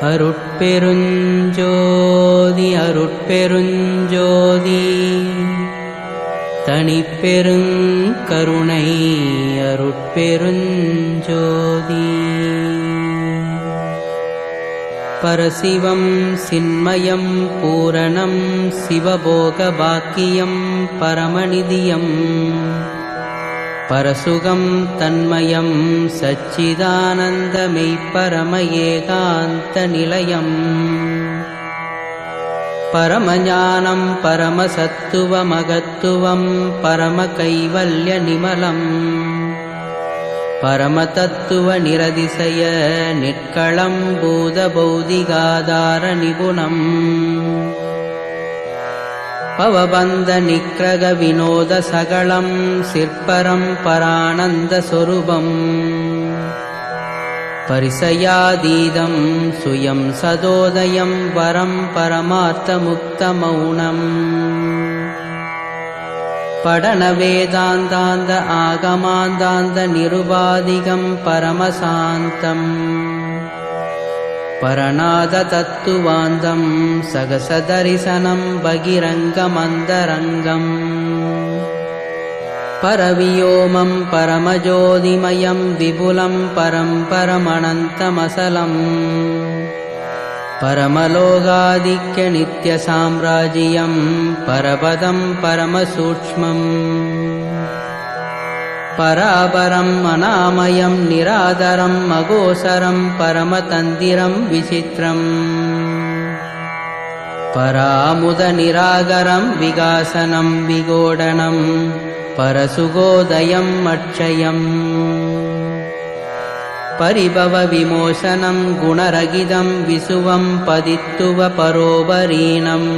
அருட்பெருஞ்சோதி அருட்பெருஞ்சோதி தனிப்பெருங்கருணை அருட்பெருஞ்சோதி. பரசிவம் சின்மயம் பூரணம் சிவபோகபாக்கியம் பரமநிதியம் பரசுகம் தன்மயம் சச்சிதானந்தமெய்ப்பரம ஏகாந்த நிலையம். பரமஞானம் பரமசத்துவமகத்துவம் பரமகைவல்ய நிமலம் பரமதத்துவ நிரதிசய நிற்களம் பூதபௌதிகாதார நிபுணம். பவபந்த நிக்ரக வினோத சகலம் சிற்பரம் பரானந்த சொரூபம். பரிசயாதீதம் சுயம் சதோதயம் வரம் பரமார்த்த முக்த மௌனம். படன வேதாந்தாந்த ஆகமாந்தாந்த நிருபாதிகம் பரமசாந்தம். பரநாத தத்துவாந்தம் சகசதரிசனம் பகிரங்கமந்தரங்கம். பரவியோமம் பரமஜோதிமயம் விபுலம் பரம் பரமனந்தமசலம். பரமலோகாதிக்ய நித்ய சாம்ராஜ்யம் பரபதம் பரமசூக்ஷ்மம். பராபரம் அநாமயம் நிராதரம் அகோசரம் பரமதந்திரம் விசித்திரம். பராமுத நிராகரம் விகாசனம் விகோடனம் பரசுகோதயம் அட்சயம். பரிபவ விமோசனம் குணரகிதம் விசுவம் பதித்துவ பரோபரீணம்.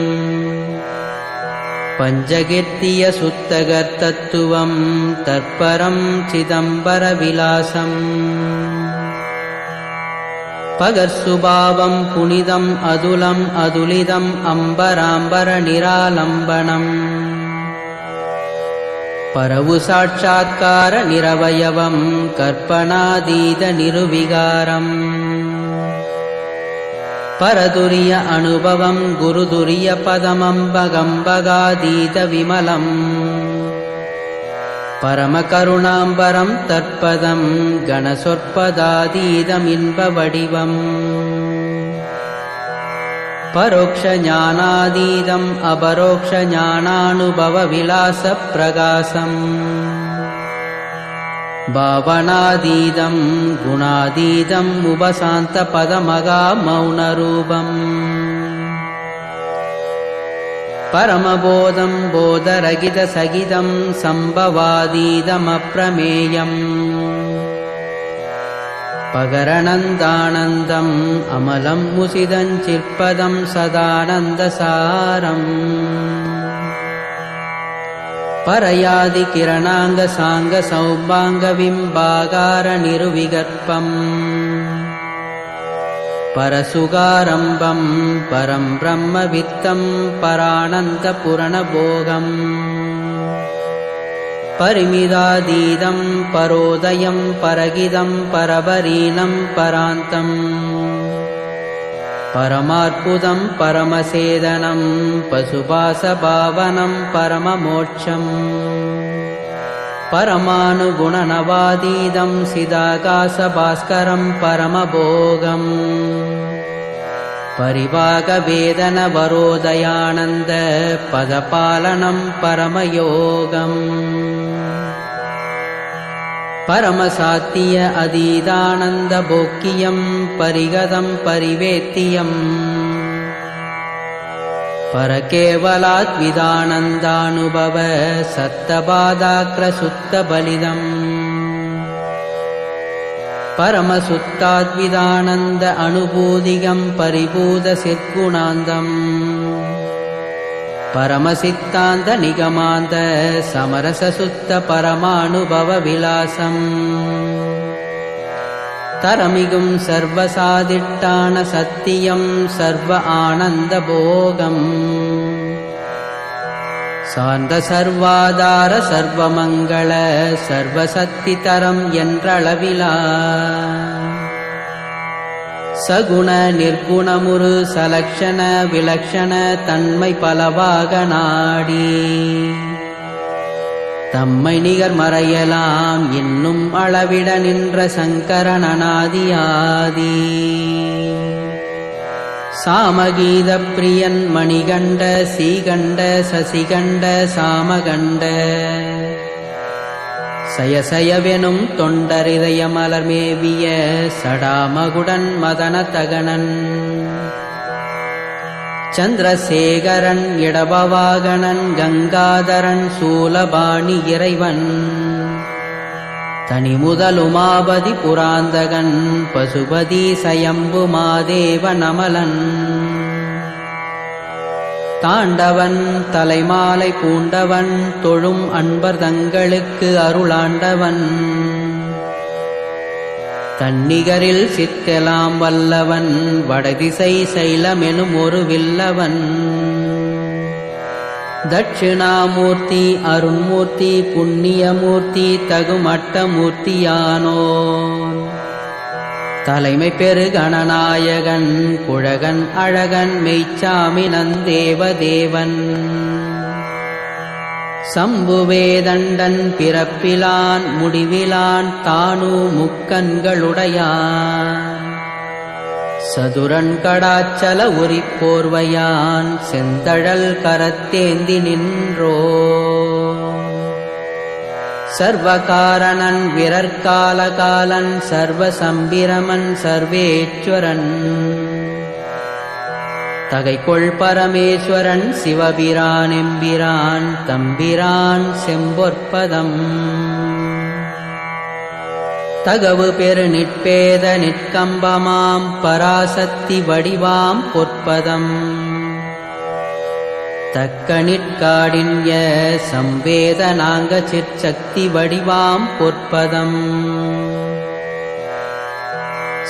பஞ்சகீர்த்திய சுத்தகர்த்தத்துவம் தற்பரம் சிதம்பர விலாசம். பகர்சுபாவம் புனிதம் அதுலம் அதுலிதம் அம்பராம்பர நிராலம்பனம். பரவு சாட்சாத்கார நிரவயவம் கற்பனாதீத நிருவிகாரம். பரதுரிய அனுபவம் குருதுரிய பதமம்பகம்பகாதீத விமலம். பரமகருணாம்பரம் தற்பதம் கணசொற்பதாதீதம் இன்ப வடிவம். பரோக்ஷ ஞானாதீதம் அபரோக்ஷ ஞானானுபவ விலாச பிரகாசம். பாவனாதீதம் குணாதீதம் உபசாந்த பதமகா மௌனரூபம். பரமபோதம் போதரகித சகிதம் சம்பவாதீதமப்ரமேயம். பகரணந்தானந்தம் அமலம் முசிதஞ்சிற்பதம் சதானந்தசாரம். பரயாதி கிரணாங்க சாங்க சௌபாங்க விம்பாகார நிருவிகற்பம். பரசுகாரம்பம் பரம் பிரம்ம வித்தம் பரானந்த புரணபோகம். பரிமிதாதீதம் பரோதயம் பரகிதம் பரபரீனம் பராந்தம். பரமாற்புதம் பரமசேதனம் பசுபாசபாவனம் பரமமோட்சம். பரமானுகுணநவாதீதம் சிதாகாசபாஸ்கரம் பரமபோகம். பரிவாகவேதன வரோதயானந்த பதபாலனம் பரமயோகம். பரமசாத்திய அதீதானந்த போக்கியம் பரிகதம் பரிவேத்தியம். பரகேவலாத்விதானந்தானுபவ சத்தபாதாக்ர சுத்த பலிதம். பரமசுத்தாத்விதானந்த அனுபூதிகம் பரிபூத சிற்குணாந்தம். பரமசித்தாந்த நிகமாந்த சமரசசுத்த பரமானுபவ விலாசம். தரமிகும் சர்வசாதிட்டான சத்தியம் சர்வ ஆனந்த போகம். சார்ந்த சர்வாதார சர்வமங்கள சர்வசக்தி தரம் என்றளவிலா சகுண நிர்குணமுரு சலக்ஷண விலக்ஷண தன்மை பலவாக நாடி தம்மை நிகர் மறையலாம் இன்னும் அளவிட நின்ற சங்கரன் அநாதியாதி சாமகீத பிரியன் மணிகண்ட சீகண்ட சசிகண்ட சாமகண்ட சயசயவெனும் தொண்டரிதய மலர்மேவிய சடாமகுடன் மதனதகனன் சந்திரசேகரன் இடபவாகனன் கங்காதரன் சூலபாணி இறைவன் தனி முதலுமாபதி புராந்தகன் பசுபதி சயம்பு மாதேவ நமலன் தாண்டவன் தலைமாலை பூண்டவன் தொழும் அன்பர் தங்களுக்கு அருளாண்டவன் தன்னிகரில் சித்தெலாம் வல்லவன் வடதிசை சைலமெனும் ஒரு வில்லவன் தட்சிணாமூர்த்தி அருண்மூர்த்தி புண்ணியமூர்த்தி தகுமட்டமூர்த்தியானோ தலைமை பெரு கணநாயகன் குழகன் அழகன் மெய்ச்சாமி நந்தேவதேவன் சம்புவேதண்டன் பிறப்பிலான் முடிவிலான் தானு முக்கண்களுடையான் சதுரன் கடாச்சல உரிப்போர்வையான் செந்தழல் கரத்தேந்தி நின்றோ சர்வகாரணன் விரற்காலகாலன் சர்வசம்பிரமன் சர்வேஸ்வரன் தகைகொள் பரமேஸ்வரன் சிவபிரான் எம்பிரான் தம்பிரான் செம்பொற்பதம் தகவு பெரு நிற்பேத நிற்கம்பமாம் பராசக்தி வடிவாம் பொற்பதம் தக்க நிற்காடின்ய சம்வேதனாங்க சிற்சக்தி வடிவாம் பொற்பதம்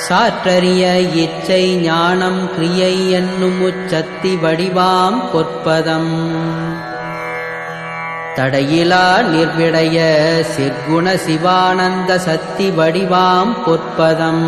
சாற்றறிய இச்சை ஞானம் கிரியை என்னும் உச்சத்தி வடிவாம் பொற்பதம் தடையிலா நிர்விடைய சிற்குண சிவானந்த சக்தி வடிவாம் பொற்பதம்